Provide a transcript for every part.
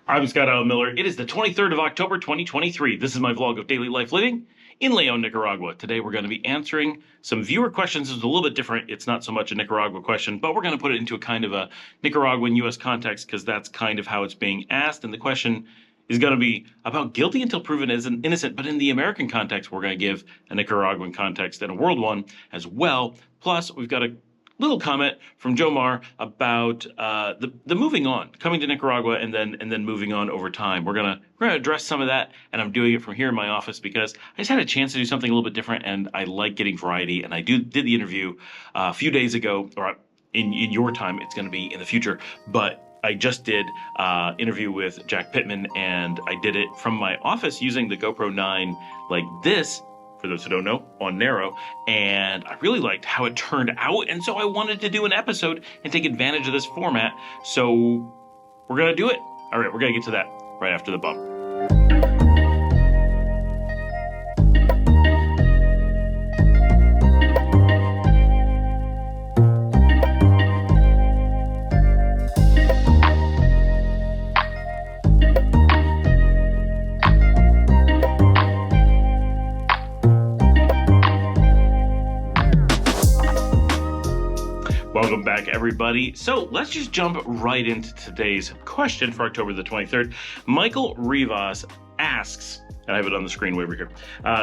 I'm Scott Allen Miller. It is the 23rd of October, 2023. This is my vlog of daily life living in Leon, Nicaragua. Today we're going to be answering some viewer questions. It's a little bit different. It's not so much a Nicaragua question, but we're going to put it into a kind of a Nicaraguan U.S. context because that's kind of how it's being asked. And the question is going to be about guilty until proven as an innocent, but in the American context, we're going to give a Nicaraguan context and a world one as well. Plus, we've got a little comment from Joe Mar about the moving on, coming to Nicaragua and then moving on over time. We're gonna address some of that, and I'm doing it from here in my office because I just had a chance to do something a little bit different, and I like getting variety. And I did the interview a few days ago, or in your time, it's going to be in the future, but I just did interview with Jack Pittman, and I did it from my office using the GoPro 9 like this. For those who don't know, on Narrow, and I really liked how it turned out, and so I wanted to do an episode and take advantage of this format, so we're gonna do it. All right, we're gonna get to that right after the bump. Welcome back, everybody. So let's just jump right into today's question for October the 23rd. Michael Rivas asks, and I have it on the screen way over here.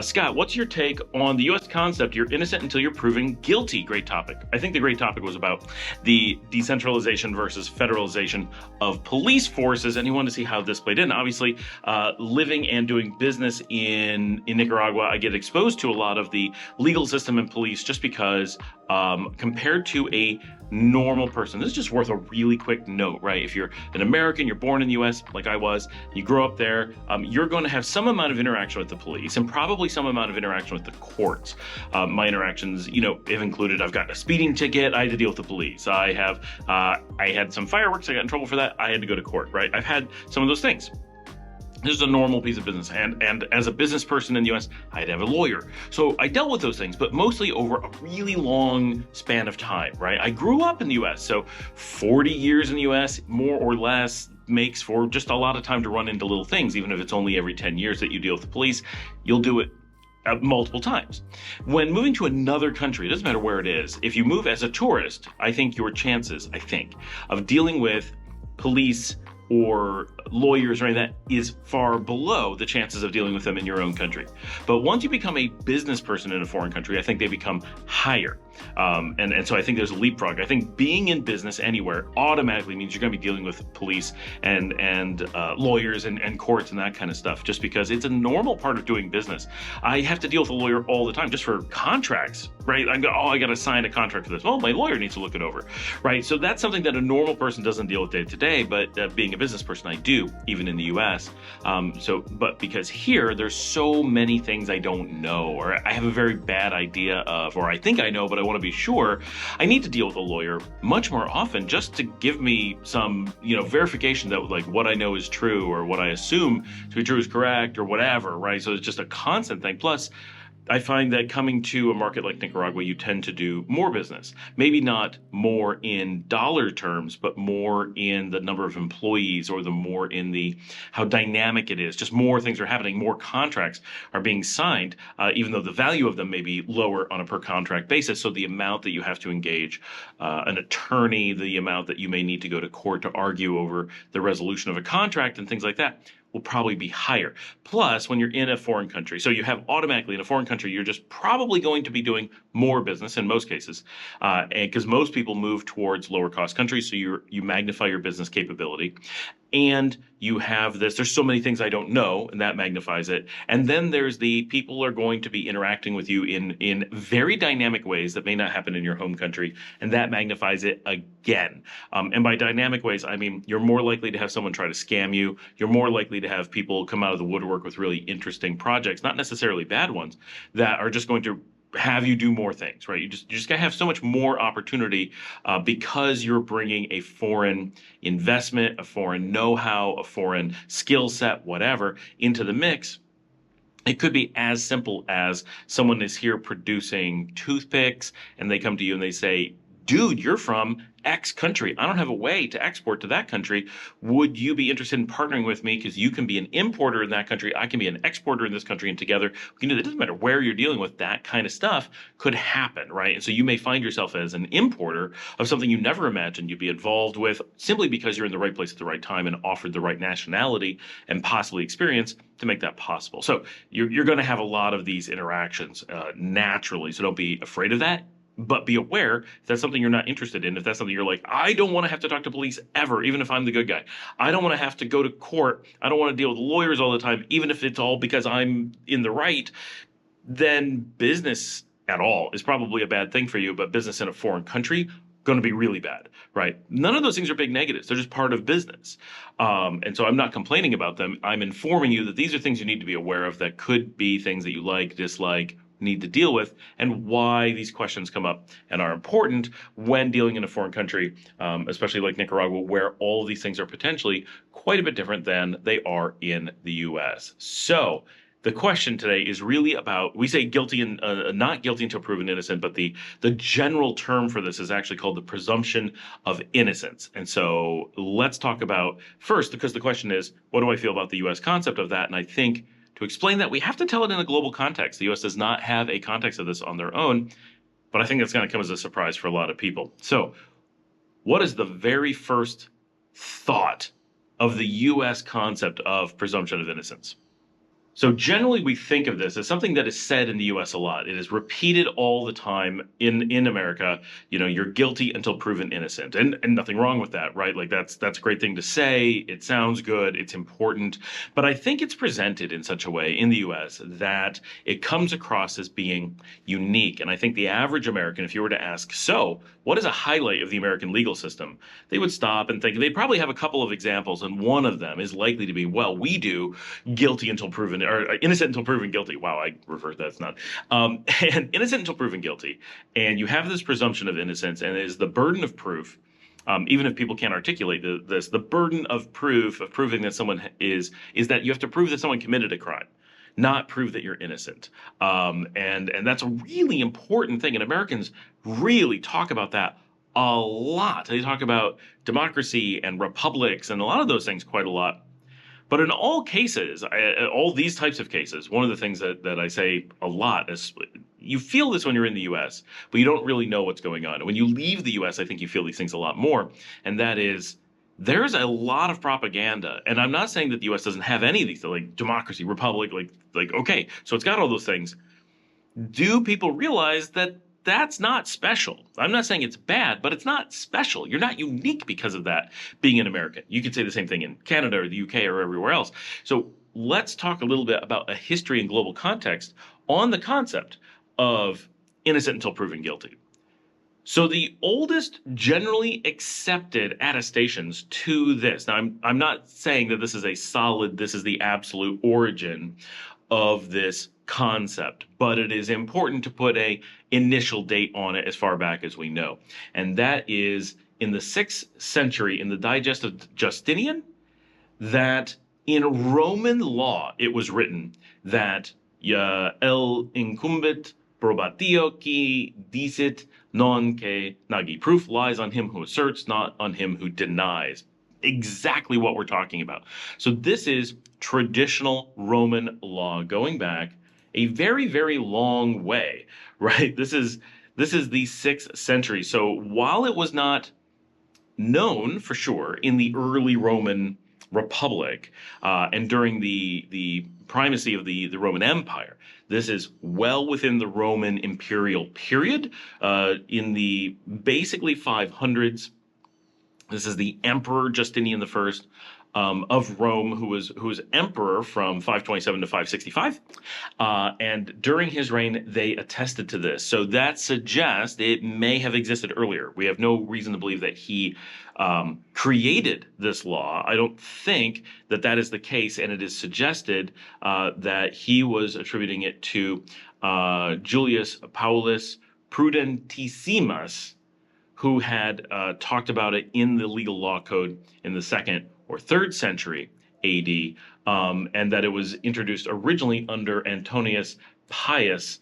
Scott, what's your take on the U.S. concept, you're innocent until you're proven guilty? Great topic. I think the great topic was about the decentralization versus federalization of police forces, and you want to see how this played in. Obviously, living and doing business in Nicaragua, I get exposed to a lot of the legal system and police just because compared to a normal person, this is just worth a really quick note, right? If you're an American, you're born in the U.S. like I was, you grow up there, you're going to have some amount of interaction with the police and probably some amount of interaction with the courts. My interactions, have included, I've gotten a speeding ticket, I had to deal with the police. I had some fireworks, I got in trouble for that, I had to go to court, right? I've had some of those things. This is a normal piece of business, and as a business person in the U.S., I had to have a lawyer. So I dealt with those things, but mostly over a really long span of time, right? I grew up in the U.S., so 40 years in the U.S., more or less, makes for just a lot of time to run into little things. Even if it's only every 10 years that you deal with the police, you'll do it multiple times. When moving to another country, it doesn't matter where it is, if you move as a tourist, I think your chances, of dealing with police or lawyers or anything that is far below the chances of dealing with them in your own country. But once you become a business person in a foreign country, I think they become higher. And so I think there's a leapfrog. I think being in business anywhere automatically means you're going to be dealing with police and lawyers and courts and that kind of stuff, just because it's a normal part of doing business. I have to deal with a lawyer all the time just for contracts, right? I got to sign a contract for this. Well, my lawyer needs to look it over, right? So that's something that a normal person doesn't deal with day to day, but being a business person, I do, even in the US. But because here, there's so many things I don't know, or I have a very bad idea of, or I think I know, but I want to be sure, I need to deal with a lawyer much more often just to give me some, verification that like what I know is true or what I assume to be true is correct or whatever, right? So it's just a constant thing. Plus, I find that coming to a market like Nicaragua, you tend to do more business. Maybe not more in dollar terms, but more in the number of employees or the more in the how dynamic it is. Just more things are happening, more contracts are being signed, even though the value of them may be lower on a per contract basis. So the amount that you have to engage an attorney, the amount that you may need to go to court to argue over the resolution of a contract and things like that will probably be higher. Plus, when you're in a foreign country, so you have automatically in a foreign country, you're just probably going to be doing more business in most cases, because most people move towards lower cost countries, so you magnify your business capability. And you have this, there's so many things I don't know, and that magnifies it. And then there's the people are going to be interacting with you in very dynamic ways that may not happen in your home country, and that magnifies it again. And by dynamic ways, I mean you're more likely to have someone try to scam you. You're more likely to have people come out of the woodwork with really interesting projects, not necessarily bad ones, that are just going to have you do more things, right? You just gotta have so much more opportunity because you're bringing a foreign investment, a foreign know-how, a foreign skill set, whatever, into the mix. It could be as simple as someone is here producing toothpicks and they come to you and they say, dude, you're from X country. I don't have a way to export to that country. Would you be interested in partnering with me? Because you can be an importer in that country. I can be an exporter in this country. And together we can do that. It doesn't matter where you're dealing with, that kind of stuff could happen, right? And so you may find yourself as an importer of something you never imagined you'd be involved with simply because you're in the right place at the right time and offered the right nationality and possibly experience to make that possible. So you're going to have a lot of these interactions naturally. So don't be afraid of that. But be aware if that's something you're not interested in, if that's something you're like, I don't want to have to talk to police ever, even if I'm the good guy. I don't want to have to go to court. I don't want to deal with lawyers all the time, even if it's all because I'm in the right. Then business at all is probably a bad thing for you, but business in a foreign country, going to be really bad, right? None of those things are big negatives. They're just part of business. And so I'm not complaining about them. I'm informing you that these are things you need to be aware of that could be things that you like, dislike, need to deal with, and why these questions come up and are important when dealing in a foreign country, especially like Nicaragua, where all of these things are potentially quite a bit different than they are in the US. So the question today is really about, we say guilty and not guilty until proven innocent, but the general term for this is actually called the presumption of innocence. And so let's talk about first, because the question is, what do I feel about the US concept of that? And I think to explain that, we have to tell it in a global context. The US does not have a context of this on their own, but I think that's going to come as a surprise for a lot of people. So what is the very first thought of the US concept of presumption of innocence? So generally we think of this as something that is said in the US a lot. It is repeated all the time in America. You know, you're guilty until proven innocent. And nothing wrong with that, right? Like that's a great thing to say. It sounds good. It's important. But I think it's presented in such a way in the US that it comes across as being unique. And I think the average American, if you were to ask, so what is a highlight of the American legal system? They would stop and think, they'd probably have a couple of examples. And one of them is likely to be, well, we do guilty until proven, or innocent until proven guilty. Wow, I reversed that. It's not. And innocent until proven guilty. And you have this presumption of innocence, and it is the burden of proof. Even if people can't articulate this, the burden of proof, of proving that someone is that you have to prove that someone committed a crime, not prove that you're innocent. And that's a really important thing. And Americans really talk about that a lot. They talk about democracy and republics and a lot of those things quite a lot. But in all cases, all these types of cases, one of the things that I say a lot is you feel this when you're in the US, but you don't really know what's going on. And when you leave the US, I think you feel these things a lot more. And that is, there's a lot of propaganda. And I'm not saying that the US doesn't have any of these, like democracy, republic, like okay, so it's got all those things. Do people realize that that's not special? I'm not saying it's bad, but it's not special. You're not unique because of that being an American. You could say the same thing in Canada or the UK or everywhere else. So let's talk a little bit about a history and global context on the concept of innocent until proven guilty. So the oldest generally accepted attestations to this. Now, I'm not saying that this is a solid, this is the absolute origin of this concept, but it is important to put a initial date on it as far back as we know. And that is in the 6th century, in the Digest of Justinian, that in Roman law it was written that el incumbit probatio qui dicit non que nagi. Proof lies on him who asserts, not on him who denies. Exactly what we're talking about. So this is traditional Roman law going back a very, very long way, right? This is the 6th century. So while it was not known for sure in the early Roman Republic and during the primacy of the Roman Empire, this is well within the Roman imperial period in the basically 500s. This is the Emperor Justinian I of Rome, who was emperor from 527 to 565. And during his reign, they attested to this. So that suggests it may have existed earlier. We have no reason to believe that he created this law. I don't think that is the case, and it is suggested that he was attributing it to Julius Paulus Prudentissimus, who had talked about it in the legal law code in the 2nd or 3rd century AD, and that it was introduced originally under Antonius Pius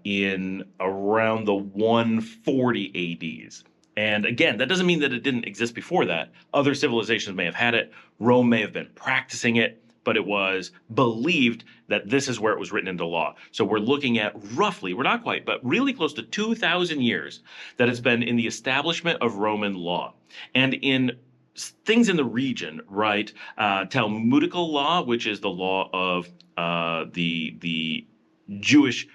in around the 140 ADs. And again, that doesn't mean that it didn't exist before that. Other civilizations may have had it. Rome may have been practicing it, but it was believed that this is where it was written into law. So we're looking at roughly, we're not quite, but really close to 2,000 years that it's been in the establishment of Roman law. And in things in the region, right? Talmudical law, which is the law of the Jewish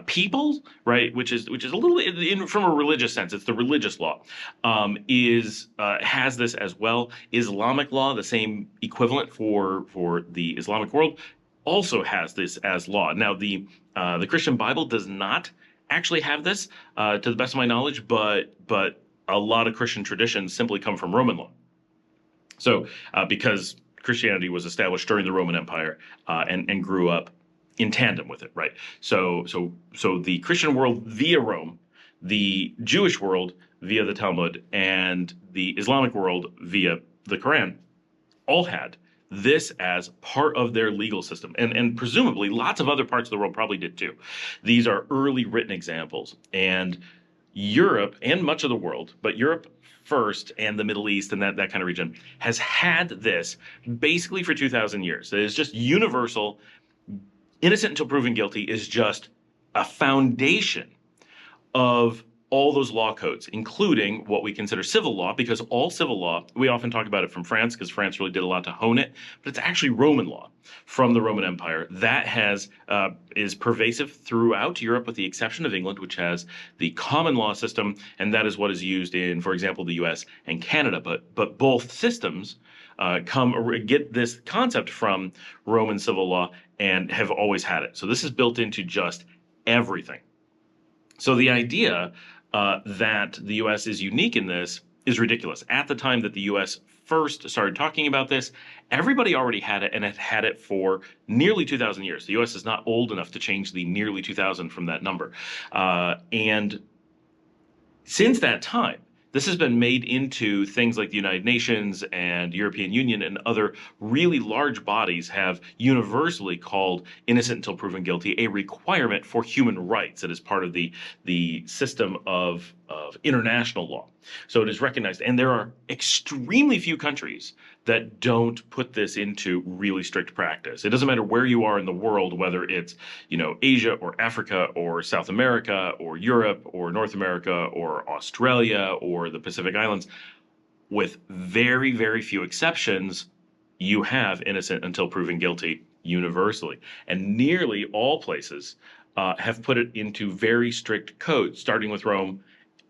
people, right? Which is a little from a religious sense. It's the religious law. Has this as well. Islamic law, the same equivalent for the Islamic world, also has this as law. Now the Christian Bible does not actually have this, to the best of my knowledge, but a lot of Christian traditions simply come from Roman law. So because Christianity was established during the Roman Empire and grew up in tandem with it, right? So the Christian world via Rome, the Jewish world via the Talmud, and the Islamic world via the Quran all had this as part of their legal system. And presumably lots of other parts of the world probably did too. These are early written examples. And Europe and much of the world, but Europe first and the Middle East and that kind of region, has had this basically for 2,000 years. It is just universal. Innocent until proven guilty is just a foundation of all those law codes, including what we consider civil law, because all civil law, we often talk about it from France because France really did a lot to hone it, but it's actually Roman law from the Roman Empire that is pervasive throughout Europe, with the exception of England, which has the common law system, and that is what is used in, for example, the U.S. and Canada. But both systems get this concept from Roman civil law and have always had it. So this is built into just everything. So the idea that the U.S. is unique in this is ridiculous. At the time that the U.S. first started talking about this, everybody already had it and had had it for nearly 2,000 years. The U.S. is not old enough to change the nearly 2,000 from that number. And since that time, this has been made into things like the United Nations and European Union, and other really large bodies have universally called innocent until proven guilty a requirement for human rights. It is part of the system of international law. So it is recognized. And there are extremely few countries that don't put this into really strict practice. It doesn't matter where you are in the world, whether it's, Asia or Africa or South America or Europe or North America or Australia or the Pacific Islands. With very, very few exceptions, you have innocent until proven guilty universally. And nearly all places have put it into very strict codes, starting with Rome.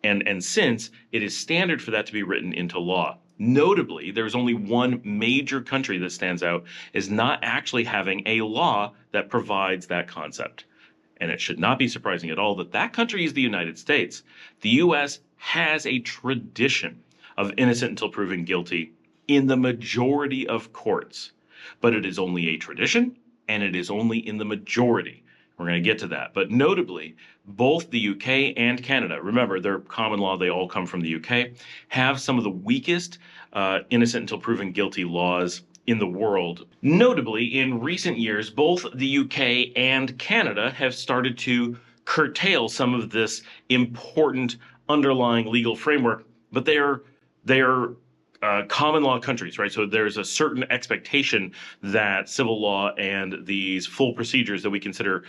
And since it is standard for that to be written into law. Notably, there's only one major country that stands out as not actually having a law that provides that concept. And it should not be surprising at all that that country is the United States. The U.S. has a tradition of innocent until proven guilty in the majority of courts. But it is only a tradition, and it is only in the majority. We're going to get to that. But notably, both the UK and Canada, remember, they're common law, they all come from the UK, have some of the weakest innocent until proven guilty laws in the world. Notably, in recent years, both the UK and Canada have started to curtail some of this important underlying legal framework, but they are common law countries, right? So there's a certain expectation that civil law and these full procedures that we consider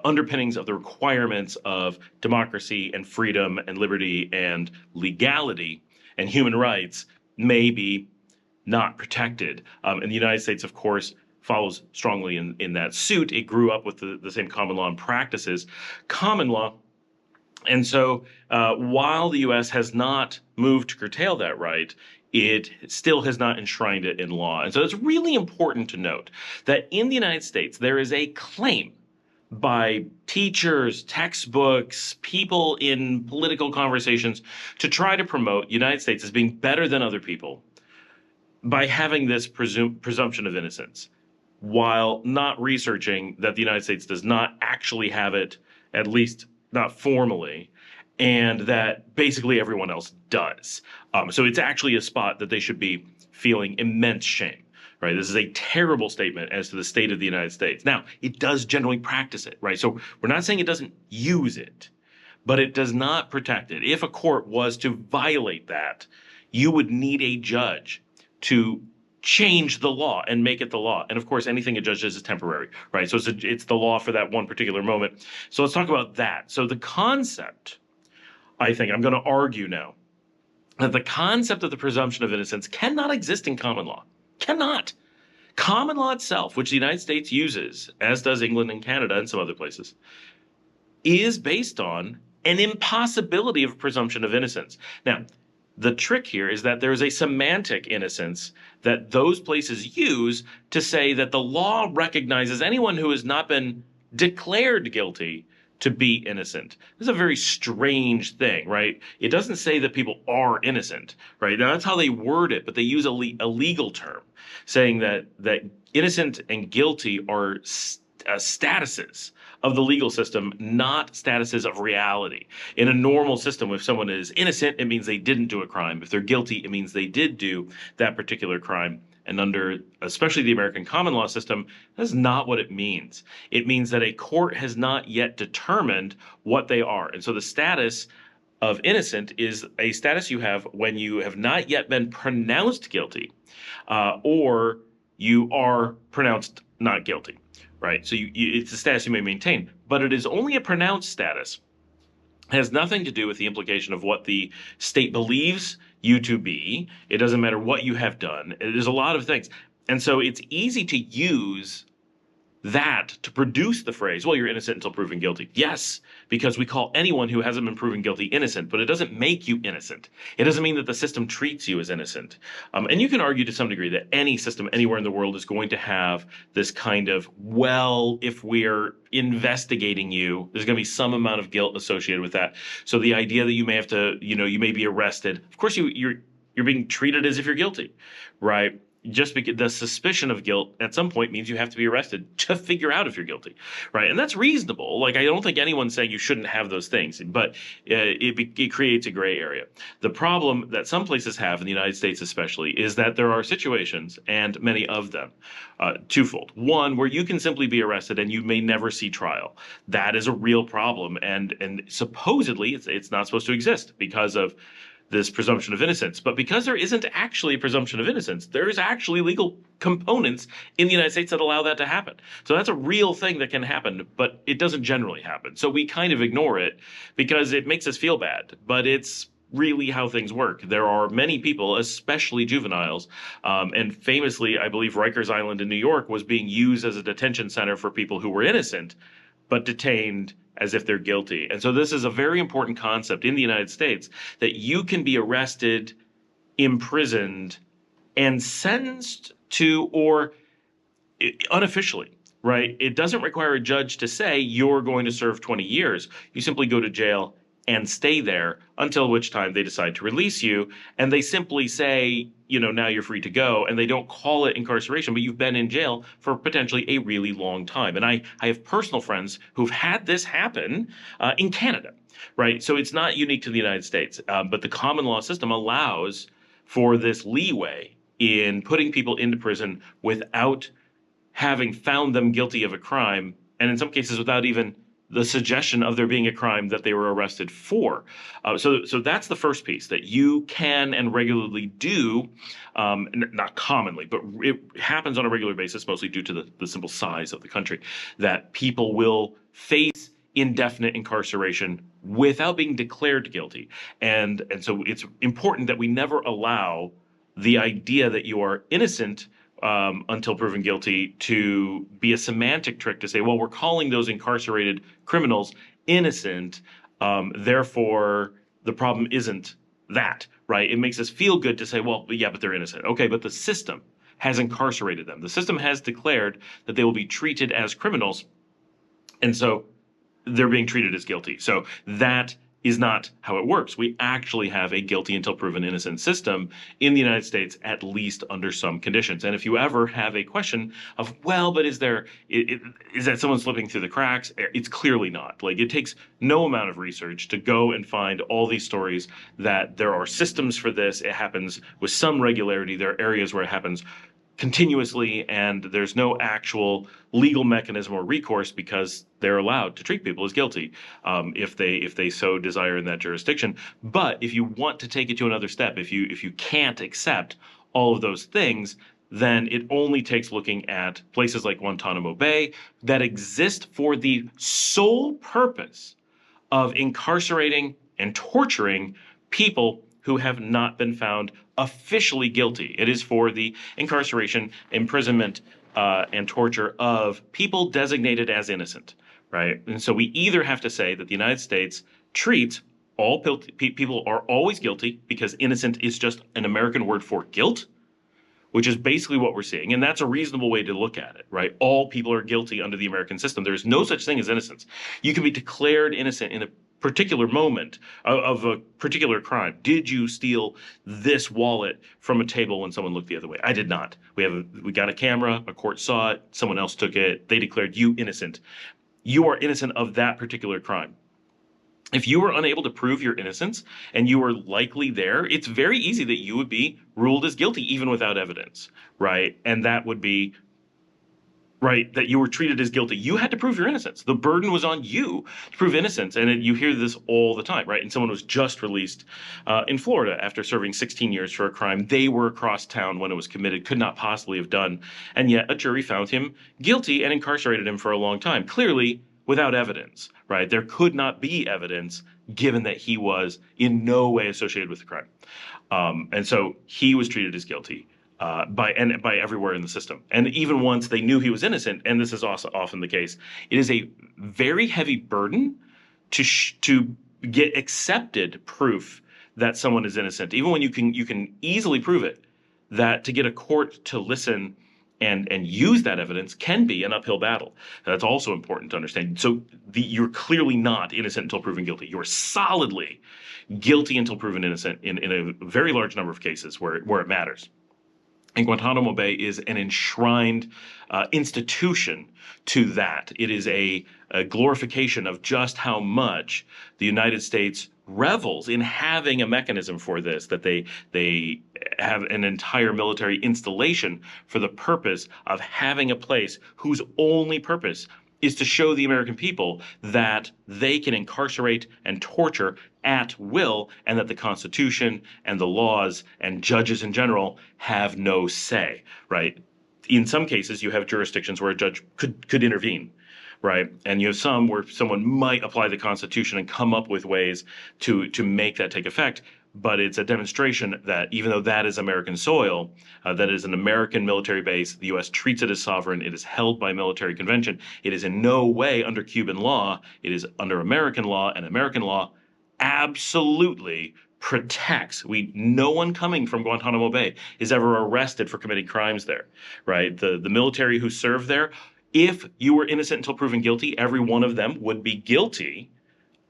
underpinnings of the requirements of democracy and freedom and liberty and legality and human rights may be not protected. And the United States, of course, follows strongly in that suit. It grew up with the same common law and practices. Common law. And so while the U.S. has not moved to curtail that right, it still has not enshrined it in law. And so it's really important to note that in the United States, there is a claim by teachers, textbooks, people in political conversations to try to promote the United States as being better than other people by having this presumption of innocence, while not researching that the United States does not actually have it, at least not formally, and that basically everyone else does. So it's actually a spot that they should be feeling immense shame, right? This is a terrible statement as to the state of the United States. Now, it does generally practice it, right? So we're not saying it doesn't use it, but it does not protect it. If a court was to violate that, you would need a judge to change the law and make it the law. And of course, anything a judge does is temporary, right? So it's the law for that one particular moment. So let's talk about that. So the concept, I think, I'm going to argue now, that the concept of the presumption of innocence cannot exist in common law. Cannot. Common law itself, which the United States uses, as does England and Canada and some other places, is based on an impossibility of presumption of innocence. Now, the trick here is that there is a semantic innocence that those places use to say that the law recognizes anyone who has not been declared guilty to be innocent. This is a very strange thing, right? It doesn't say that people are innocent, right? Now, that's how they word it, but they use a legal term saying that innocent and guilty are statuses of the legal system, not statuses of reality. In a normal system, if someone is innocent, it means they didn't do a crime. If they're guilty, it means they did do that particular crime. And under especially the American common law system, that's not what it means. It means that a court has not yet determined what they are. And so the status of innocent is a status you have when you have not yet been pronounced guilty, or you are pronounced not guilty. Right, so it's a status you may maintain, but it is only a pronounced status. It has nothing to do with the implication of what the state believes you to be. It doesn't matter what you have done. There's a lot of things. And so it's easy to use that to produce the phrase, well, you're innocent until proven guilty. Yes, because we call anyone who hasn't been proven guilty innocent, but it doesn't make you innocent. It doesn't mean that the system treats you as innocent. And you can argue to some degree that any system anywhere in the world is going to have this kind of, well, if we're investigating you, there's going to be some amount of guilt associated with that. So the idea that you may have to, you may be arrested. Of course, you're being treated as if you're guilty, right? Just because the suspicion of guilt at some point means you have to be arrested to figure out if you're guilty, right? And that's reasonable. Like, I don't think anyone's saying you shouldn't have those things, but it creates a gray area. The problem that some places have, in the United States especially, is that there are situations, and many of them, twofold. One, where you can simply be arrested and you may never see trial. That is a real problem, and supposedly it's not supposed to exist because of this presumption of innocence. But because there isn't actually a presumption of innocence, there's actually legal components in the United States that allow that to happen. So that's a real thing that can happen, but it doesn't generally happen. So we kind of ignore it because it makes us feel bad, but it's really how things work. There are many people, especially juveniles, and famously, I believe Rikers Island in New York was being used as a detention center for people who were innocent, but detained as if they're guilty. And so this is a very important concept in the United States, that you can be arrested, imprisoned, and sentenced to, or unofficially, right? It doesn't require a judge to say you're going to serve 20 years. You simply go to jail and stay there until which time they decide to release you. And they simply say, now you're free to go. And they don't call it incarceration, but you've been in jail for potentially a really long time. And I have personal friends who've had this happen in Canada, right? So it's not unique to the United States, but the common law system allows for this leeway in putting people into prison without having found them guilty of a crime, and in some cases without even the suggestion of there being a crime that they were arrested for. So that's the first piece, that you can and regularly do, not commonly, but it happens on a regular basis, mostly due to the simple size of the country, that people will face indefinite incarceration without being declared guilty. And so it's important that we never allow the idea that you are innocent until proven guilty to be a semantic trick to say, well, we're calling those incarcerated criminals innocent, therefore the problem isn't that, right? It makes us feel good to say, well, yeah, but they're innocent. Okay, but the system has incarcerated them. The system has declared that they will be treated as criminals, and so they're being treated as guilty. So that is not how it works. We actually have a guilty until proven innocent system in the United States, at least under some conditions. And if you ever have a question of, well, but is that someone slipping through the cracks? It's clearly not. Like, it takes no amount of research to go and find all these stories that there are systems for this. It happens with some regularity. There are areas where it happens continuously, and there's no actual legal mechanism or recourse because they're allowed to treat people as guilty if they so desire in that jurisdiction. But if you want to take it to another step, if you can't accept all of those things, then it only takes looking at places like Guantanamo Bay that exist for the sole purpose of incarcerating and torturing people who have not been found officially guilty. It is for the incarceration, imprisonment, and torture of people designated as innocent, right? And so we either have to say that the United States treats all people are always guilty because innocent is just an American word for guilt, which is basically what we're seeing. And that's a reasonable way to look at it, right? All people are guilty under the American system. There's no such thing as innocence. You can be declared innocent in a particular moment of a particular crime. Did you steal this wallet from a table when someone looked the other way? I did not. We got a camera, a court saw it, someone else took it, they declared you innocent. You are innocent of that particular crime. If you were unable to prove your innocence and you were likely there, it's very easy that you would be ruled as guilty even without evidence, right? And that would be, right, that you were treated as guilty. You had to prove your innocence. The burden was on you to prove innocence. And you hear this all the time, right? And someone was just released in Florida after serving 16 years for a crime they were across town when it was committed, could not possibly have done. And yet a jury found him guilty and incarcerated him for a long time. Clearly, without evidence, right? There could not be evidence given that he was in no way associated with the crime. And so he was treated as guilty by everywhere in the system. And even once they knew he was innocent, and this is also often the case, it is a very heavy burden to get accepted proof that someone is innocent, even when you can easily prove it. That to get a court to listen and use that evidence can be an uphill battle. That's also important to understand. So you're clearly not innocent until proven guilty. You're solidly guilty until proven innocent in a very large number of cases where it matters. And Guantanamo Bay is an enshrined institution to that. It is a glorification of just how much the United States revels in having a mechanism for this, that they have an entire military installation for the purpose of having a place whose only purpose is to show the American people that they can incarcerate and torture at will, and that the Constitution and the laws and judges in general have no say, right? In some cases, you have jurisdictions where a judge could intervene, right? And you have some where someone might apply the Constitution and come up with ways to make that take effect. But it's a demonstration that even though that is American soil, that is an American military base, the U.S. treats it as sovereign, it is held by military convention, it is in no way under Cuban law, it is under American law, and American law absolutely protects. No one coming from Guantanamo Bay is ever arrested for committing crimes there, right? The military who served there, if you were innocent until proven guilty, every one of them would be guilty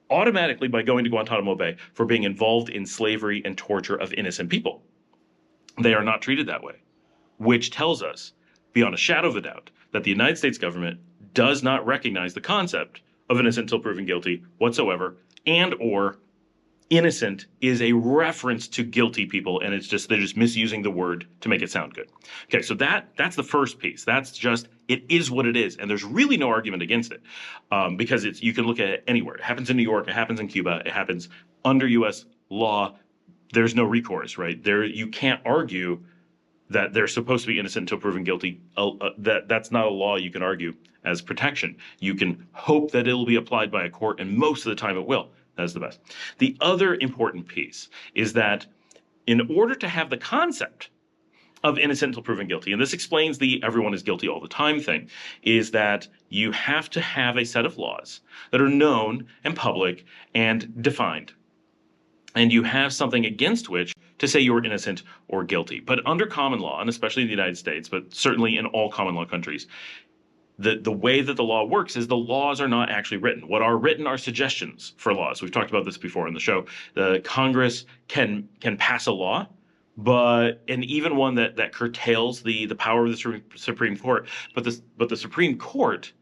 automatically by going to Guantanamo Bay for being involved in slavery and torture of innocent people. They are not treated that way, which tells us, beyond a shadow of a doubt, that the United States government does not recognize the concept of innocent until proven guilty whatsoever, and or innocent is a reference to guilty people, and they're just misusing the word to make it sound good. Okay, so that's the first piece. That's just, it is what it is, and there's really no argument against it, because you can look at it anywhere. It happens in New York, it happens in Cuba, it happens under U.S. law. There's no recourse, right? You can't argue that they're supposed to be innocent until proven guilty. That's not a law you can argue as protection. You can hope that it'll be applied by a court, and most of the time it will. That's the best. The other important piece is that in order to have the concept of innocent until proven guilty, and this explains the everyone is guilty all the time thing, is that you have to have a set of laws that are known and public and defined. And you have something against which to say you're innocent or guilty. But under common law, and especially in the United States, but certainly in all common law countries, the way that the law works is the laws are not actually written. What are written are suggestions for laws. We've talked about this before in the show. The Congress can pass a law, and even one that curtails the power of the Supreme Court. But the Supreme Court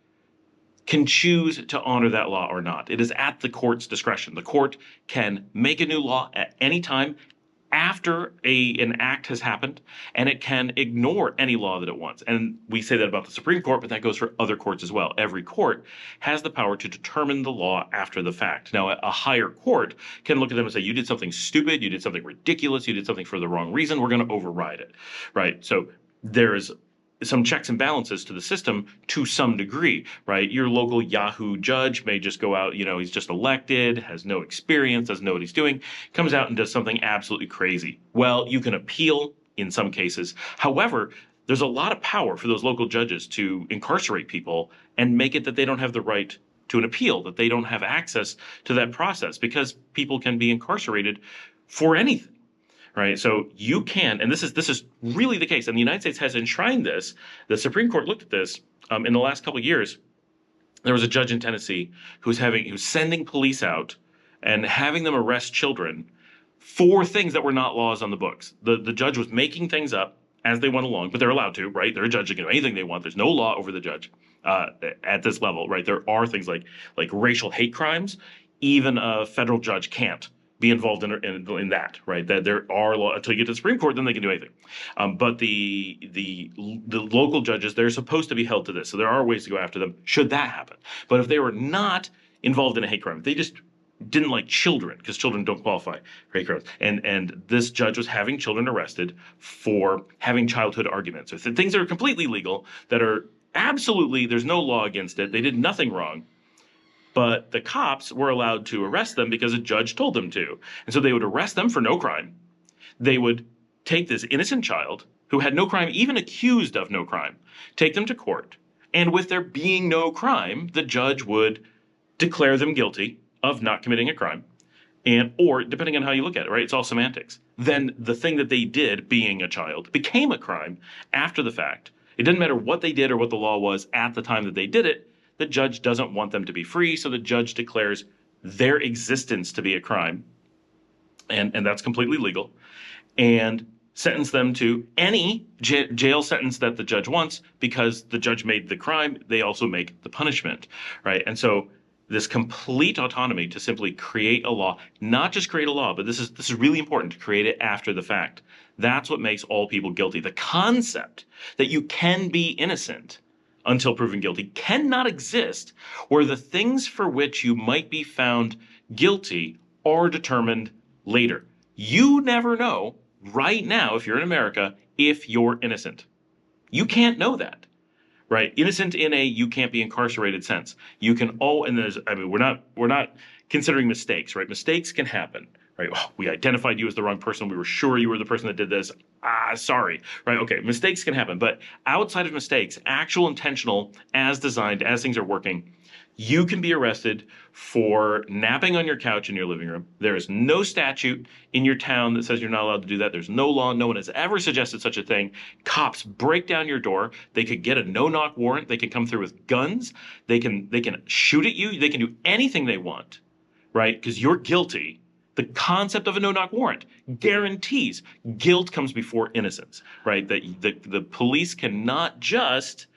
can choose to honor that law or not. It is at the court's discretion. The court can make a new law at any time, after an act has happened, and it can ignore any law that it wants. And we say that about the Supreme Court, but that goes for other courts as well. Every court has the power to determine the law after the fact. Now, a higher court can look at them and say, you did something stupid, you did something ridiculous, you did something for the wrong reason, we're going to override it, right? So there's some checks and balances to the system to some degree, right? Your local Yahoo judge may just go out, he's just elected, has no experience, doesn't know what he's doing, comes out and does something absolutely crazy. Well, you can appeal in some cases. However, there's a lot of power for those local judges to incarcerate people and make it that they don't have the right to an appeal, that they don't have access to that process, because people can be incarcerated for anything. Right. So you can, and this is really the case. And the United States has enshrined this. The Supreme Court looked at this in the last couple of years. There was a judge in Tennessee who was sending police out and having them arrest children for things that were not laws on the books. The judge was making things up as they went along, but they're allowed to, right? They're a judge, they can do anything they want. There's no law over the judge at this level, right? There are things like racial hate crimes. Even a federal judge can't be involved in that, right? That there are law until you get to the Supreme Court, then they can do anything. But the local judges, they're supposed to be held to this, so there are ways to go after them should that happen. But if they were not involved in a hate crime, they just didn't like children, because children don't qualify for hate crimes, and this judge was having children arrested for having childhood arguments, or things that are completely legal, that are absolutely, there's no law against it, they did nothing wrong. But the cops were allowed to arrest them because a judge told them to. And so they would arrest them for no crime. They would take this innocent child who had no crime, even accused of no crime, take them to court. And with there being no crime, the judge would declare them guilty of not committing a crime. Or depending on how you look at it, right? It's all semantics. Then the thing that they did, being a child, became a crime after the fact. It didn't matter what they did or what the law was at the time that they did it. The judge doesn't want them to be free, so the judge declares their existence to be a crime, and that's completely legal, and sentence them to any jail sentence that the judge wants, because the judge made the crime, they also make the punishment, right? And so this complete autonomy to simply create a law, not just create a law, but this is really important, to create it after the fact. That's what makes all people guilty. The concept that you can be innocent until proven guilty cannot exist where the things for which you might be found guilty are determined later. You never know right now, if you're in America, if you're innocent. You can't know that, right? Innocent in a you can't be incarcerated sense. You can we're not considering mistakes, right? Mistakes can happen. Right? Oh, we identified you as the wrong person. We were sure you were the person that did this. Sorry. Right? Okay. Mistakes can happen. But outside of mistakes, actual intentional, as designed, as things are working, you can be arrested for napping on your couch in your living room. There is no statute in your town that says you're not allowed to do that. There's no law. No one has ever suggested such a thing. Cops break down your door. They could get a no-knock warrant. They can come through with guns. They can shoot at you. They can do anything they want, right? Because you're guilty. The concept of a no-knock warrant guarantees guilt comes before innocence, right? That the police cannot just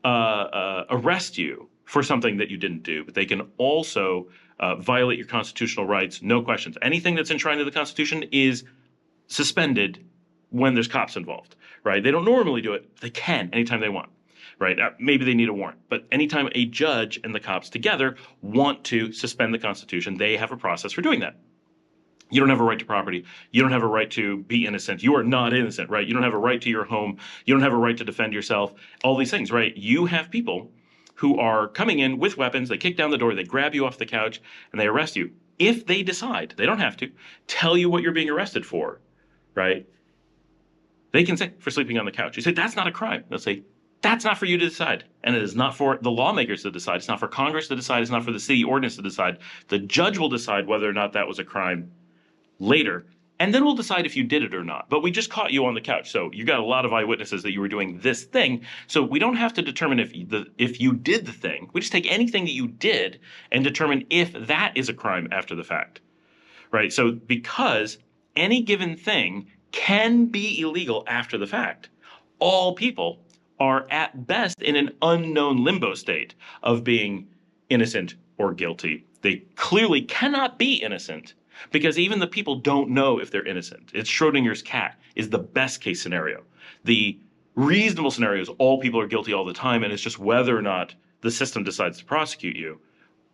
arrest you for something that you didn't do, but they can also violate your constitutional rights, no questions. Anything that's enshrined in the Constitution is suspended when there's cops involved, right? They don't normally do it. They can anytime they want, right? Maybe they need a warrant, but anytime a judge and the cops together want to suspend the Constitution, they have a process for doing that. You don't have a right to property. You don't have a right to be innocent. You are not innocent, right? You don't have a right to your home. You don't have a right to defend yourself. All these things, right? You have people who are coming in with weapons. They kick down the door. They grab you off the couch and they arrest you. If they decide, they don't have to, tell you what you're being arrested for, right? They can say, for sleeping on the couch. You say, that's not a crime. They'll say, that's not for you to decide. And it is not for the lawmakers to decide. It's not for Congress to decide. It's not for the city ordinance to decide. The judge will decide whether or not that was a crime later, and then we'll decide if you did it or not. But we just caught you on the couch, so you got a lot of eyewitnesses that you were doing this thing, so we don't have to determine if you did the thing. We just take anything that you did and determine if that is a crime after the fact, right? So because any given thing can be illegal after the fact, all people are at best in an unknown limbo state of being innocent or guilty. They clearly cannot be innocent because even the people don't know if they're innocent. It's Schrodinger's cat is the best case scenario. The reasonable scenario is all people are guilty all the time, and it's just whether or not the system decides to prosecute you.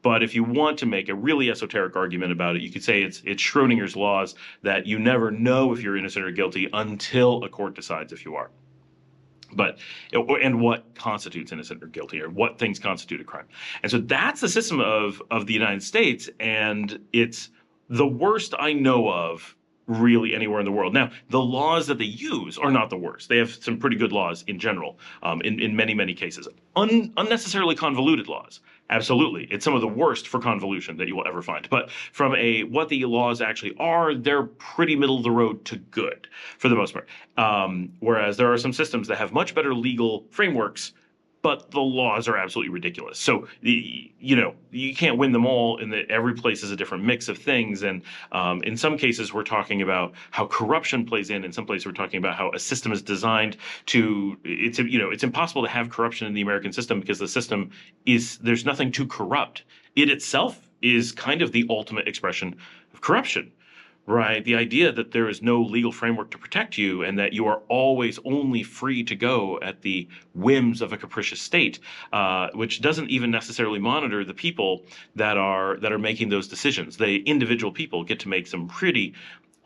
But if you want to make a really esoteric argument about it, you could say it's Schrodinger's laws that you never know if you're innocent or guilty until a court decides if you are. But and what constitutes innocent or guilty, or what things constitute a crime. And so that's the system of the United States, and it's the worst I know of really anywhere in the world. Now, the laws that they use are not the worst. They have some pretty good laws in general, in many cases. Unnecessarily convoluted laws. Absolutely. It's some of the worst for convolution that you will ever find. But from what the laws actually are, they're pretty middle of the road to good for the most part. Whereas there are some systems that have much better legal frameworks, but the laws are absolutely ridiculous. So, you can't win them all, in that every place is a different mix of things. And in some cases, we're talking about how corruption plays in. In some places, we're talking about how a system is designed to, it's impossible to have corruption in the American system because the system there's nothing to corrupt. It itself is kind of the ultimate expression of corruption. Right. The idea that there is no legal framework to protect you and that you are always only free to go at the whims of a capricious state, which doesn't even necessarily monitor the people that are making those decisions. The individual people get to make some pretty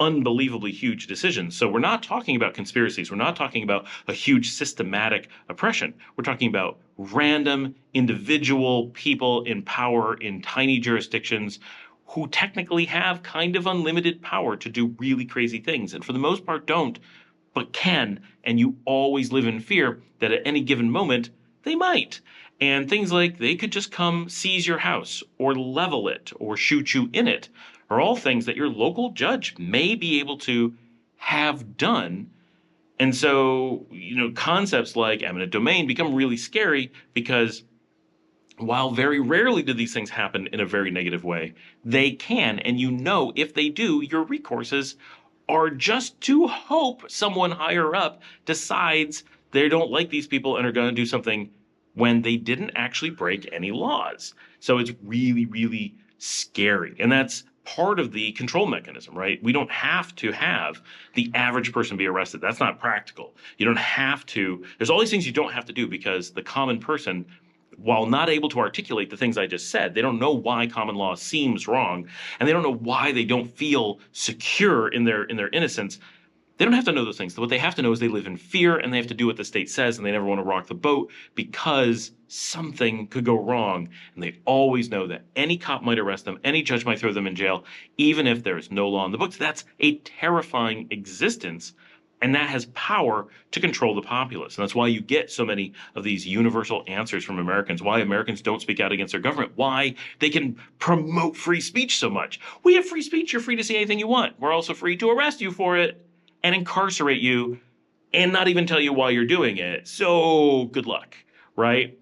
unbelievably huge decisions. So we're not talking about conspiracies. We're not talking about a huge systematic oppression. We're talking about random individual people in power in tiny jurisdictions who technically have kind of unlimited power to do really crazy things, and for the most part don't, but can, and you always live in fear that at any given moment they might. And things like they could just come seize your house, or level it, or shoot you in it, are all things that your local judge may be able to have done. And so, concepts like eminent domain become really scary because while very rarely do these things happen in a very negative way, they can. And if they do, your recourses are just to hope someone higher up decides they don't like these people and are going to do something when they didn't actually break any laws. So it's really, really scary. And that's part of the control mechanism, right? We don't have to have the average person be arrested. That's not practical. You don't have to. There's all these things you don't have to do because the common person, while not able to articulate the things I just said, they don't know why common law seems wrong, and they don't know why they don't feel secure in their innocence. They don't have to know those things. What they have to know is they live in fear, and they have to do what the state says, and they never want to rock the boat because something could go wrong. And they always know that any cop might arrest them, any judge might throw them in jail, even if there is no law in the books. That's a terrifying existence. And that has power to control the populace. And that's why you get so many of these universal answers from Americans, why Americans don't speak out against their government, why they can promote free speech so much. We have free speech. You're free to say anything you want. We're also free to arrest you for it and incarcerate you and not even tell you why you're doing it. So good luck, right?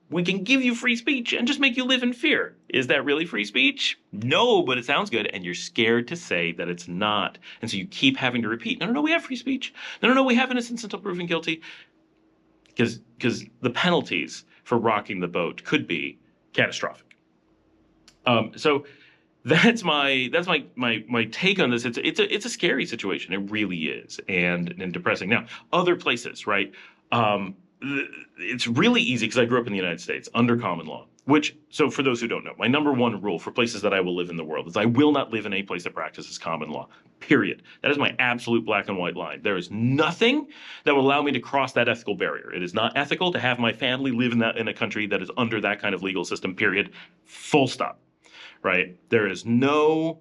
We can give you free speech and just make you live in fear. Is that really free speech? No, but it sounds good, and you're scared to say that it's not. And so you keep having to repeat, no, we have free speech. No, we have innocence until proven guilty. Because the penalties for rocking the boat could be catastrophic. So that's my take on this. It's a scary situation. It really is, and depressing. Now, other places, right? It's really easy because I grew up in the United States under common law, so for those who don't know, my number one rule for places that I will live in the world is I will not live in a place that practices common law, period. That is my absolute black and white line. There is nothing that will allow me to cross that ethical barrier. It is not ethical to have my family live in a country that is under that kind of legal system, period. Full stop, right? There is no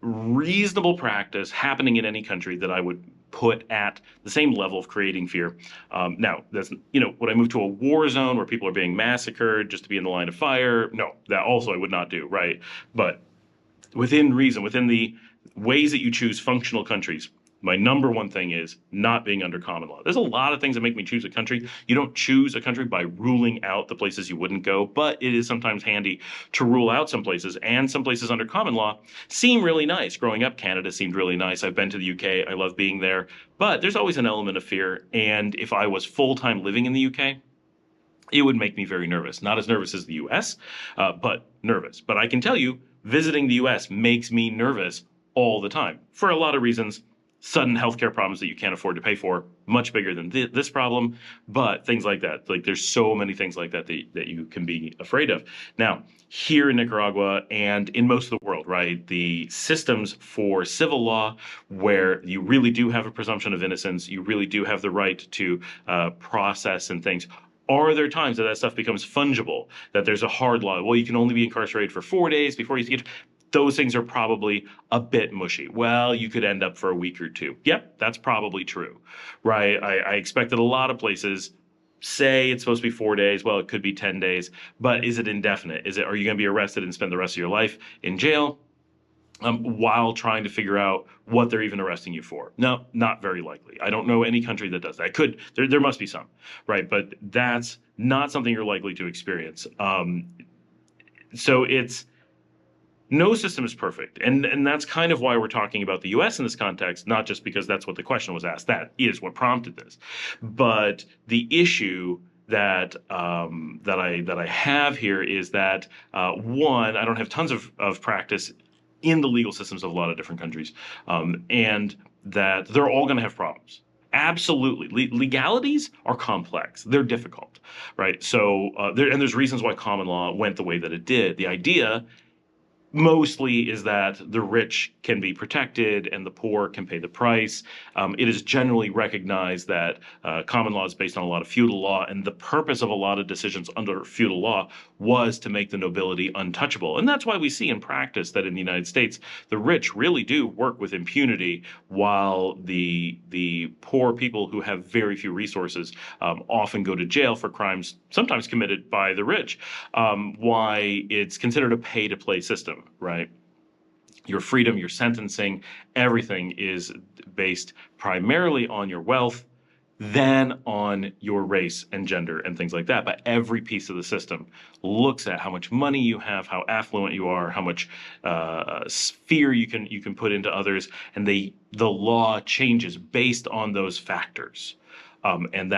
reasonable practice happening in any country that I would put at the same level of creating fear. Now, that's, would I move to a war zone where people are being massacred just to be in the line of fire? No, that also I would not do, right? But within reason, within the ways that you choose functional countries, my number one thing is not being under common law. There's a lot of things that make me choose a country. You don't choose a country by ruling out the places you wouldn't go, but it is sometimes handy to rule out some places, and some places under common law seem really nice. Growing up, Canada seemed really nice. I've been to the UK. I love being there, but there's always an element of fear. And if I was full-time living in the UK, it would make me very nervous. Not as nervous as the US, but nervous. But I can tell you, visiting the US makes me nervous all the time for a lot of reasons. Sudden healthcare problems that you can't afford to pay for, much bigger than this problem, but things like that. Like there's so many things like that that you can be afraid of. Now, here in Nicaragua and in most of the world, right, the systems for civil law where you really do have a presumption of innocence, you really do have the right to process and things. Are there times that stuff becomes fungible, that there's a hard law? Well, you can only be incarcerated for 4 days before you get. Those things are probably a bit mushy. Well, you could end up for a week or two. Yep, that's probably true, right? I expect that a lot of places say it's supposed to be 4 days. Well, it could be 10 days, but is it indefinite? Are you going to be arrested and spend the rest of your life in jail? While trying to figure out what they're even arresting you for. No, not very likely. I don't know any country that does that. There must be some, right? But that's not something you're likely to experience. So no system is perfect. And that's kind of why we're talking about the US in this context, not just because that's what the question was asked. That is what prompted this. But the issue that I have here is that one, I don't have tons of practice in the legal systems of a lot of different countries, and that they're all going to have problems. Absolutely. Legalities are complex. They're difficult, right? So there's reasons why common law went the way that it did. The idea mostly is that the rich can be protected and the poor can pay the price. It is generally recognized that common law is based on a lot of feudal law, and the purpose of a lot of decisions under feudal law was to make the nobility untouchable. And that's why we see in practice that in the United States, the rich really do work with impunity, while the poor people who have very few resources often go to jail for crimes sometimes committed by the rich. Why it's considered a pay-to-play system. Right? Your freedom, your sentencing, everything is based primarily on your wealth, then on your race and gender and things like that. But every piece of the system looks at how much money you have, how affluent you are, how much fear you can put into others, and the law changes based on those factors. And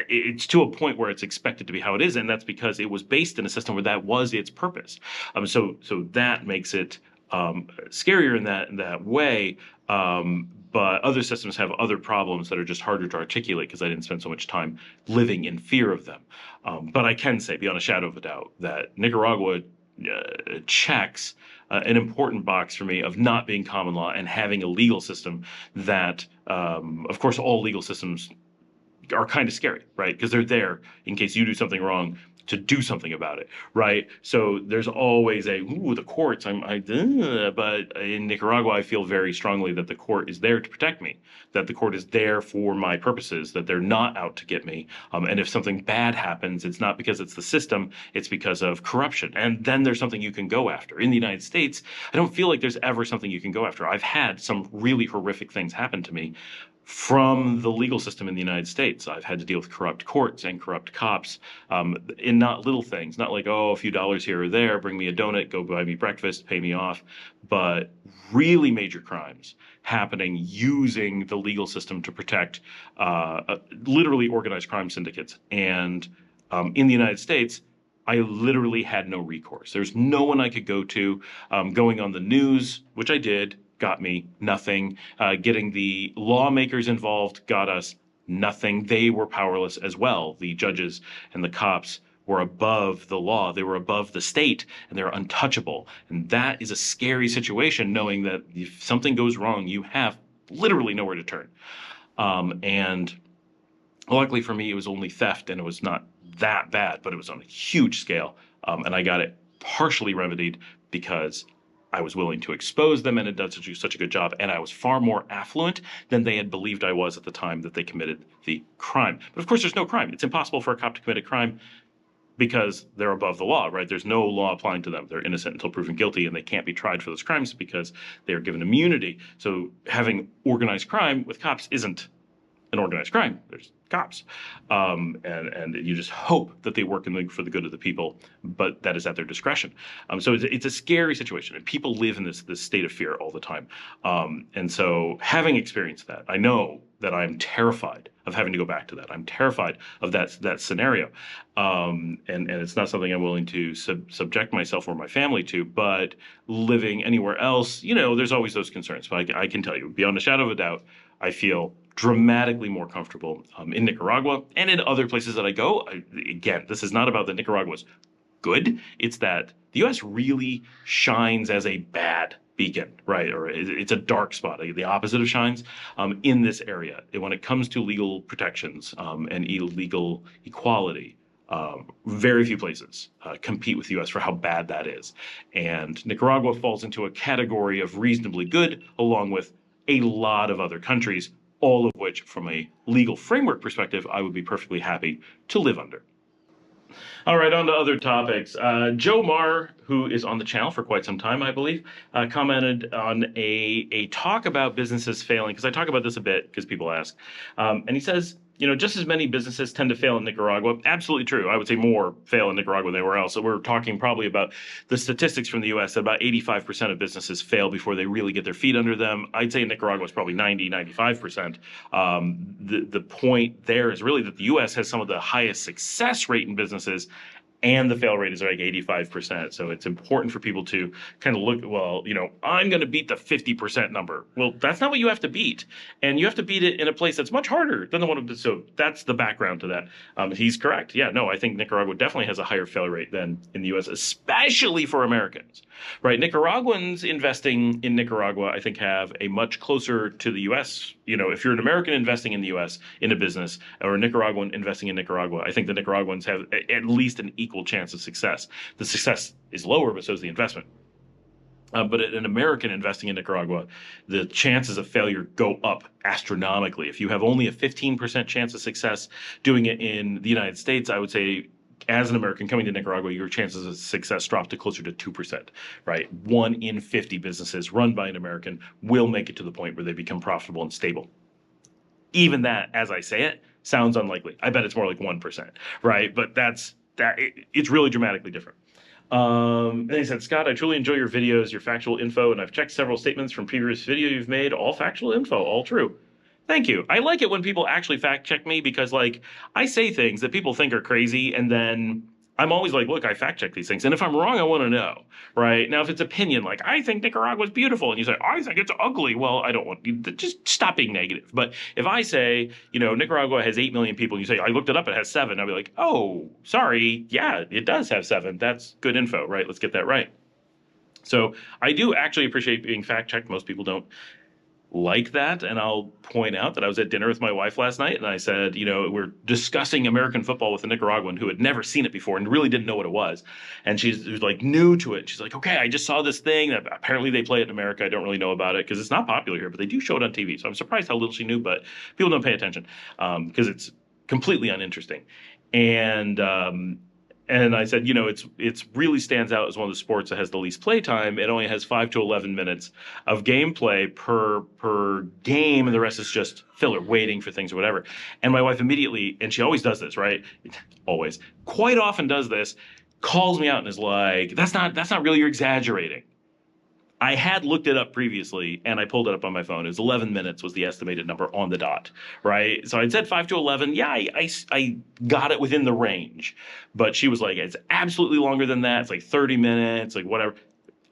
it's to a point where it's expected to be how it is, and that's because it was based in a system where that was its purpose. So that makes it scarier in that way. But other systems have other problems that are just harder to articulate because I didn't spend so much time living in fear of them. But I can say, beyond a shadow of a doubt, that Nicaragua checks an important box for me of not being common law and having a legal system that, of course, all legal systems are kind of scary, right? Because they're there in case you do something wrong to do something about it, right? So there's always the courts. But in Nicaragua, I feel very strongly that the court is there to protect me, that the court is there for my purposes, that they're not out to get me. And if something bad happens, it's not because it's the system, it's because of corruption. And then there's something you can go after. In the United States, I don't feel like there's ever something you can go after. I've had some really horrific things happen to me from the legal system in the United States. I've had to deal with corrupt courts and corrupt cops in not little things, not like, a few dollars here or there, bring me a donut, go buy me breakfast, pay me off, but really major crimes happening using the legal system to protect literally organized crime syndicates. And in the United States, I literally had no recourse. There's no one I could go to. Going on the news, which I did, got me nothing. Getting the lawmakers involved got us nothing. They were powerless as well. The judges and the cops were above the law. They were above the state, and they're untouchable. And that is a scary situation, knowing that if something goes wrong, you have literally nowhere to turn. And luckily for me, it was only theft, and it was not that bad, but it was on a huge scale. And I got it partially remedied because I was willing to expose them and had done such a good job, and I was far more affluent than they had believed I was at the time that they committed the crime. But of course, there's no crime. It's impossible for a cop to commit a crime because they're above the law, right? There's no law applying to them. They're innocent until proven guilty, and they can't be tried for those crimes because they are given immunity. So having organized crime with cops isn't an organized crime. There's cops. And you just hope that they work for the good of the people, but that is at their discretion. So it's a scary situation, and people live in this state of fear all the time. And so having experienced that, I know that I'm terrified of having to go back to that. I'm terrified of that scenario. And it's not something I'm willing to subject myself or my family to, but living anywhere else, there's always those concerns. But I can tell you, beyond a shadow of a doubt, I feel dramatically more comfortable in Nicaragua and in other places that I go. Again, this is not about that Nicaragua's good. It's that the U.S. really shines as a bad beacon, right? Or it's a dark spot, the opposite of shines, in this area. When it comes to legal protections and illegal equality, very few places compete with the U.S. for how bad that is. And Nicaragua falls into a category of reasonably good, along with a lot of other countries, all of which, from a legal framework perspective, I would be perfectly happy to live under. All right, on to other topics. Joe Marr, who is on the channel for quite some time, I believe, commented on a talk about businesses failing, because I talk about this a bit because people ask. And he says, just as many businesses tend to fail in Nicaragua. Absolutely true. I would say more fail in Nicaragua than anywhere else. So we're talking probably about the statistics from the U.S. that about 85% of businesses fail before they really get their feet under them. I'd say in Nicaragua is probably 90, 95%. The point there is really that the U.S. has some of the highest success rate in businesses, and the fail rate is like 85%. So it's important for people to kind of look, well, I'm going to beat the 50% number. Well, that's not what you have to beat. And you have to beat it in a place that's much harder than the one. So that's the background to that. He's correct. Yeah, no, I think Nicaragua definitely has a higher failure rate than in the U.S., especially for Americans, right? Nicaraguans investing in Nicaragua, I think, have a much closer to the U.S. If you're an American investing in the U.S. in a business, or a Nicaraguan investing in Nicaragua, I think the Nicaraguans have at least an equal chance of success. The success is lower, but so is the investment. But an American investing in Nicaragua, the chances of failure go up astronomically. If you have only a 15% chance of success doing it in the United States, I would say, as an American coming to Nicaragua, your chances of success drop to closer to 2%, right? 1 in 50 businesses run by an American will make it to the point where they become profitable and stable. Even that, as I say it, sounds unlikely. I bet it's more like 1%, right? But it's really dramatically different. And he said, Scott, I truly enjoy your videos, your factual info, and I've checked several statements from previous video you've made, all factual info, all true. Thank you. I like it when people actually fact check me because, I say things that people think are crazy, and then I'm always like, look, I fact check these things. And if I'm wrong, I want to know, right? Now, if it's opinion, I think Nicaragua is beautiful, and you say, I think it's ugly. Well, I don't want you to just stop being negative. But if I say, Nicaragua has 8 million people, and you say, I looked it up, it has 7, I'll be like, oh, sorry. Yeah, it does have 7. That's good info, right? Let's get that right. So I do actually appreciate being fact checked. Most people don't like that. And I'll point out that I was at dinner with my wife last night, and I said, we're discussing American football with a Nicaraguan who had never seen it before and really didn't know what it was. And she's new to it. She's like, okay, I just saw this thing that apparently they play it in America. I don't really know about it because it's not popular here, but they do show it on TV. So I'm surprised how little she knew, but people don't pay attention because it's completely uninteresting. And I said, it's really stands out as one of the sports that has the least play time. It only has 5 to 11 minutes of gameplay per game, and the rest is just filler, waiting for things or whatever. And my wife immediately, and she always does this, right? Always, quite often does this, calls me out and is like, that's not really, you're exaggerating. I had looked it up previously, and I pulled it up on my phone. It was 11 minutes was the estimated number on the dot, right? So I'd said 5 to 11. Yeah, I got it within the range. But she was like, it's absolutely longer than that. It's like 30 minutes, like whatever.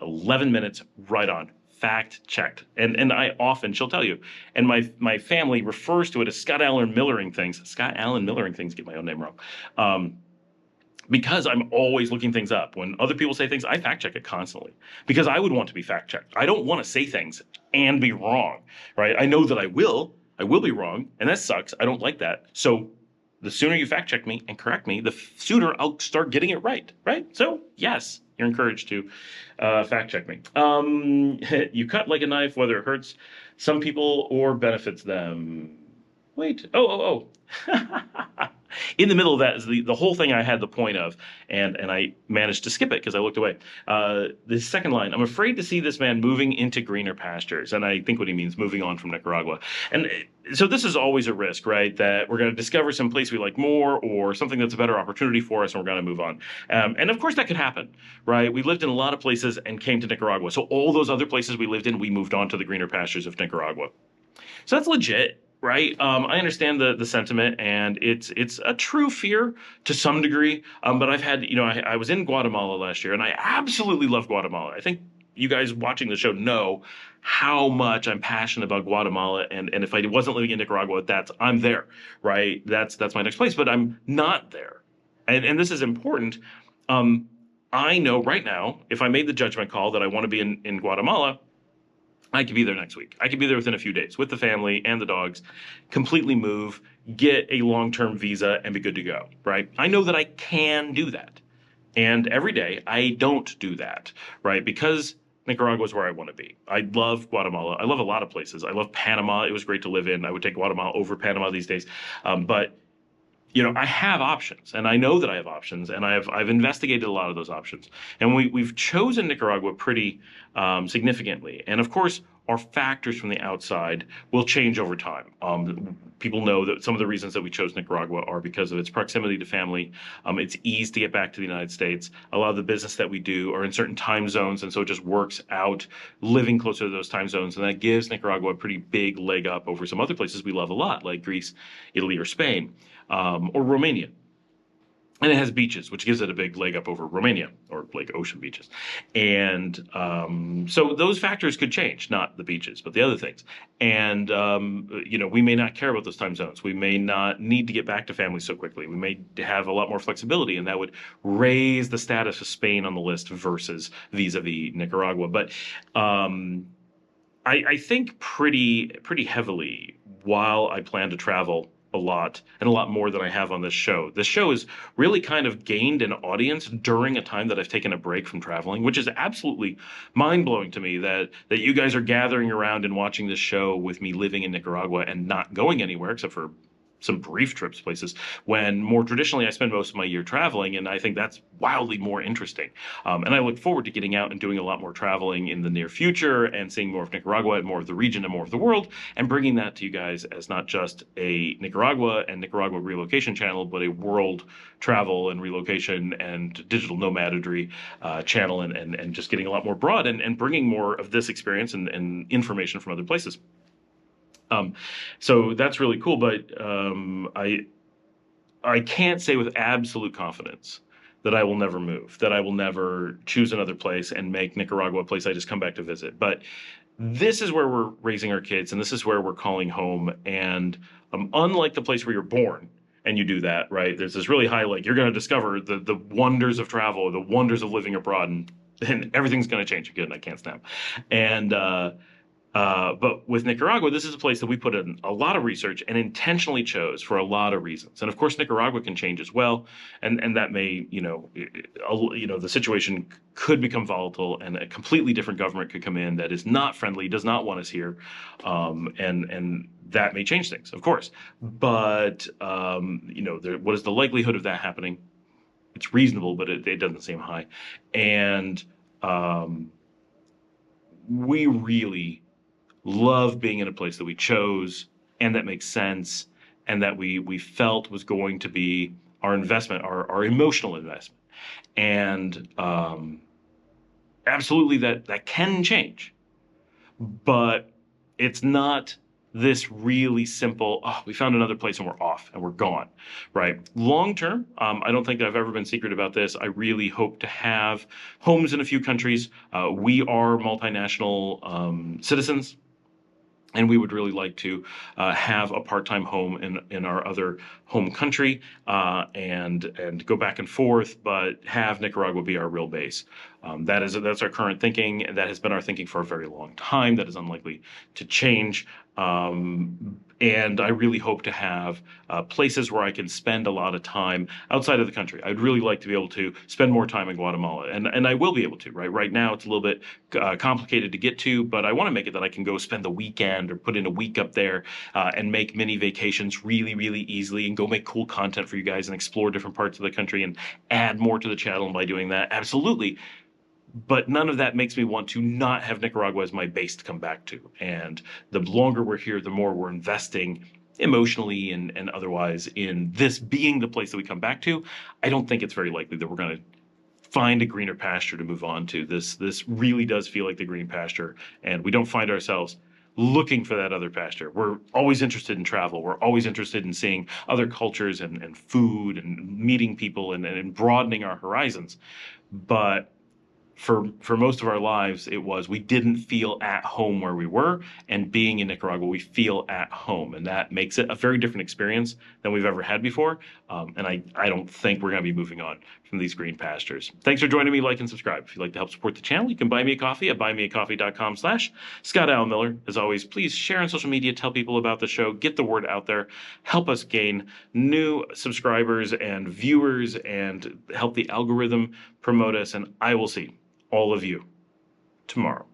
11 minutes, right on. Fact checked. And I often, she'll tell you, and my family refers to it as Scott Allen Millering things. Scott Allen Millering things, get my own name wrong. Because I'm always looking things up. When other people say things, I fact check it constantly because I would want to be fact checked. I don't want to say things and be wrong, right? I know that I will be wrong, and that sucks. I don't like that. So the sooner you fact check me and correct me, the sooner I'll start getting it right? So yes, you're encouraged to fact check me. You cut like a knife, whether it hurts some people or benefits them. Wait, oh. In the middle of that is the whole thing I had the point of, and I managed to skip it because I looked away. The second line, I'm afraid to see this man moving into greener pastures. And I think what he means, moving on from Nicaragua. And so this is always a risk, right? That we're going to discover some place we like more or something that's a better opportunity for us, and we're going to move on. And of course that could happen, right? We lived in a lot of places and came to Nicaragua. So all those other places we lived in, we moved on to the greener pastures of Nicaragua. So that's legit. right? I understand the sentiment, and it's a true fear to some degree. But I've had, I was in Guatemala last year, and I absolutely love Guatemala. I think you guys watching the show know how much I'm passionate about Guatemala, and if I wasn't living in Nicaragua, I'm there, right? That's my next place, but I'm not there, and this is important. Um, I know right now, if I made the judgment call that I want to be in Guatemala, I could be there next week. I could be there within a few days with the family and the dogs, completely move, get a long-term visa, and be good to go, right? I know that I can do that. And every day I don't do that, right? Because Nicaragua is where I want to be. I love Guatemala. I love a lot of places. I love Panama. It was great to live in. I would take Guatemala over Panama these days. But I have options, and I know that I have options, and I've investigated a lot of those options, and we've chosen Nicaragua pretty significantly. And of course, our factors from the outside will change over time. People know that some of the reasons that we chose Nicaragua are because of its proximity to family, its ease to get back to the United States. A lot of the business that we do are in certain time zones, and so it just works out living closer to those time zones, and that gives Nicaragua a pretty big leg up over some other places we love a lot, like Greece, Italy, or Spain, or Romania. And it has beaches, which gives it a big leg up over Romania, or like ocean beaches. And so those factors could change, not the beaches, but the other things. And, we may not care about those time zones. We may not need to get back to family so quickly. We may have a lot more flexibility, and that would raise the status of Spain on the list versus vis-a-vis Nicaragua. But I think pretty heavily while I plan to travel a lot, and a lot more than I have on this show. This show has really kind of gained an audience during a time that I've taken a break from traveling, which is absolutely mind-blowing to me that you guys are gathering around and watching this show with me living in Nicaragua and not going anywhere except for some brief trips places, when more traditionally I spend most of my year traveling, and I think that's wildly more interesting. And I look forward to getting out and doing a lot more traveling in the near future and seeing more of Nicaragua and more of the region and more of the world, and bringing that to you guys as not just a Nicaragua and Nicaragua relocation channel, but a world travel and relocation and digital nomadry channel, and just getting a lot more broad and bringing more of this experience and information from other places. So that's really cool, but I can't say with absolute confidence that I will never move, that I will never choose another place and make Nicaragua a place I just come back to visit. But this is where we're raising our kids, and this is where we're calling home. And unlike the place where you're born and you do that, right? There's this really high, like, you're going to discover the wonders of travel, the wonders of living abroad, and everything's going to change. Good, and I can't snap. And but with Nicaragua, this is a place that we put in a lot of research and intentionally chose for a lot of reasons. And of course, Nicaragua can change as well, and that may, the situation could become volatile, and a completely different government could come in that is not friendly, does not want us here, and that may change things, of course. But what is the likelihood of that happening? It's reasonable, but it doesn't seem high, and we really love being in a place that we chose and that makes sense and that we felt was going to be our investment, our emotional investment. And absolutely that can change, but it's not this really simple, we found another place and we're off and we're gone, right? Long term, I don't think I've ever been secret about this. I really hope to have homes in a few countries. We are multinational citizens, and we would really like to have a part-time home in our other home country, and go back and forth, but have Nicaragua be our real base. That's our current thinking, and that has been our thinking for a very long time. That is unlikely to change. And I really hope to have places where I can spend a lot of time outside of the country. I'd really like to be able to spend more time in Guatemala, and I will be able to, right? Right now, it's a little bit complicated to get to, but I want to make it that I can go spend the weekend or put in a week up there, and make mini vacations really, really easily, and go make cool content for you guys and explore different parts of the country and add more to the channel by doing that. Absolutely. But none of that makes me want to not have Nicaragua as my base to come back to. And the longer we're here, the more we're investing emotionally and otherwise in this being the place that we come back to. I don't think it's very likely that we're going to find a greener pasture to move on to. This really does feel like the green pasture, and we don't find ourselves looking for that other pasture. We're always interested in travel. We're always interested in seeing other cultures and food and meeting people and broadening our horizons. But for most of our lives, it was we didn't feel at home where we were, and being in Nicaragua, we feel at home, and that makes it a very different experience than we've ever had before. And I don't think we're going to be moving on from these green pastures. Thanks for joining me. Like and subscribe. If you'd like to help support the channel, you can buy me a coffee at buymeacoffee.com/Scott Allen Miller. As always, please share on social media, tell people about the show, get the word out there, help us gain new subscribers and viewers, and help the algorithm promote us. And I will see all of you tomorrow.